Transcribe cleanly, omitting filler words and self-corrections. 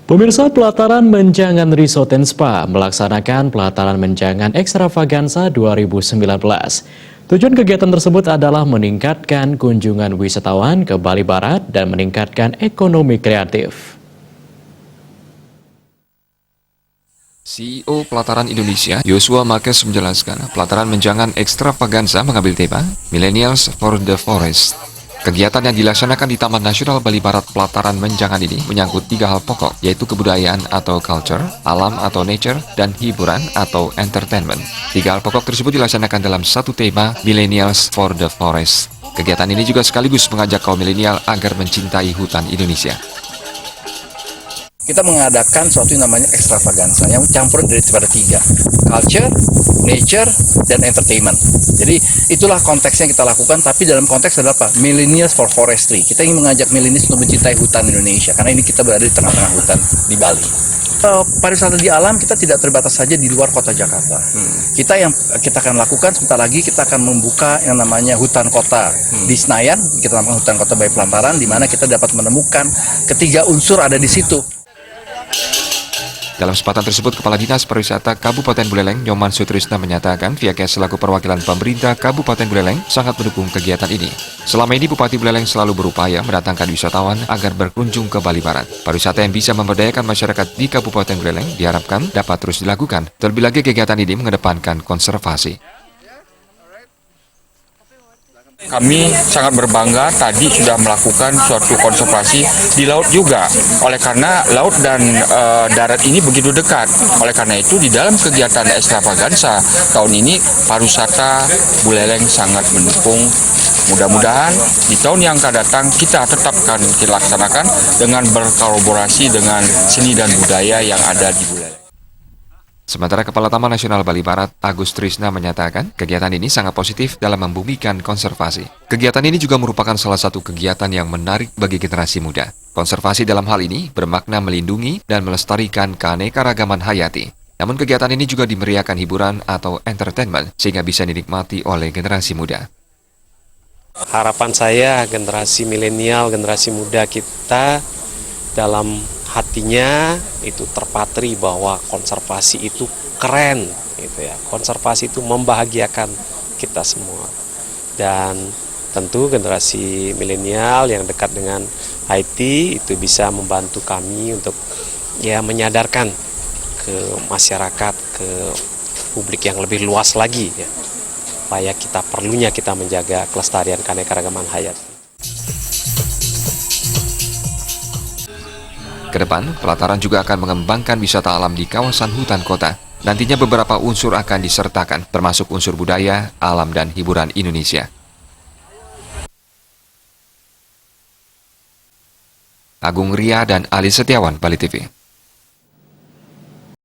Pemirsa, Pelataran Menjangan Resort and Spa melaksanakan Pelataran Menjangan Extravaganza 2019. Tujuan kegiatan tersebut adalah meningkatkan kunjungan wisatawan ke Bali Barat dan meningkatkan ekonomi kreatif. CEO Pelataran Indonesia, Joshua Marquez menjelaskan, Pelataran Menjangan Extravaganza mengambil tema Millennials for the Forest. Kegiatan yang dilaksanakan di Taman Nasional Bali Barat Pelataran Menjangan ini menyangkut 3 hal pokok, yaitu kebudayaan atau culture, alam atau nature, dan hiburan atau entertainment. 3 hal pokok tersebut dilaksanakan dalam satu tema Millennials for the Forest. Kegiatan ini juga sekaligus mengajak kaum milenial agar mencintai hutan Indonesia. Kita mengadakan suatu yang namanya extravaganza yang campuran daripada 3, culture, nature, dan entertainment. Jadi itulah konteksnya kita lakukan, tapi dalam konteks adalah apa? Millennials for Forestry. Kita ingin mengajak millennials untuk mencintai hutan Indonesia, karena ini kita berada di tengah-tengah hutan di Bali. Pariwisata di alam kita tidak terbatas saja di luar kota Jakarta. Kita akan lakukan sebentar lagi, kita akan membuka yang namanya hutan kota di Senayan. Kita namakan hutan kota Bali Pelataran, di mana kita dapat menemukan ketiga unsur ada di situ. Dalam kesempatan tersebut, Kepala Dinas Pariwisata Kabupaten Buleleng, Nyoman Sutrisna menyatakan pihaknya selaku perwakilan pemerintah Kabupaten Buleleng sangat mendukung kegiatan ini. Selama ini Bupati Buleleng selalu berupaya mendatangkan wisatawan agar berkunjung ke Bali Barat. Pariwisata yang bisa memberdayakan masyarakat di Kabupaten Buleleng diharapkan dapat terus dilakukan. Terlebih lagi kegiatan ini mengedepankan konservasi. Kami sangat berbangga tadi sudah melakukan suatu konservasi di laut juga. Oleh karena laut dan darat ini begitu dekat. Oleh karena itu di dalam kegiatan extravaganza tahun ini pariwisata Buleleng sangat mendukung. Mudah-mudahan di tahun yang akan datang kita tetapkan dilaksanakan dengan berkolaborasi dengan seni dan budaya yang ada di Buleleng. Sementara Kepala Taman Nasional Bali Barat, Agus Trisna menyatakan kegiatan ini sangat positif dalam membumikan konservasi. Kegiatan ini juga merupakan salah satu kegiatan yang menarik bagi generasi muda. Konservasi dalam hal ini bermakna melindungi dan melestarikan keanekaragaman hayati. Namun kegiatan ini juga dimeriahkan hiburan atau entertainment sehingga bisa dinikmati oleh generasi muda. Harapan saya generasi milenial, generasi muda kita dalam hatinya itu terpatri bahwa konservasi itu keren gitu ya. Konservasi itu membahagiakan kita semua. Dan tentu generasi milenial yang dekat dengan IT itu bisa membantu kami untuk ya menyadarkan ke masyarakat, ke publik yang lebih luas lagi ya. Supaya perlunya kita menjaga kelestarian keanekaragaman hayati. Kedepan, Pelataran juga akan mengembangkan wisata alam di kawasan hutan kota. Nantinya beberapa unsur akan disertakan, termasuk unsur budaya, alam, dan hiburan Indonesia. Agung Ria dan Ali Setiawan, Bali TV.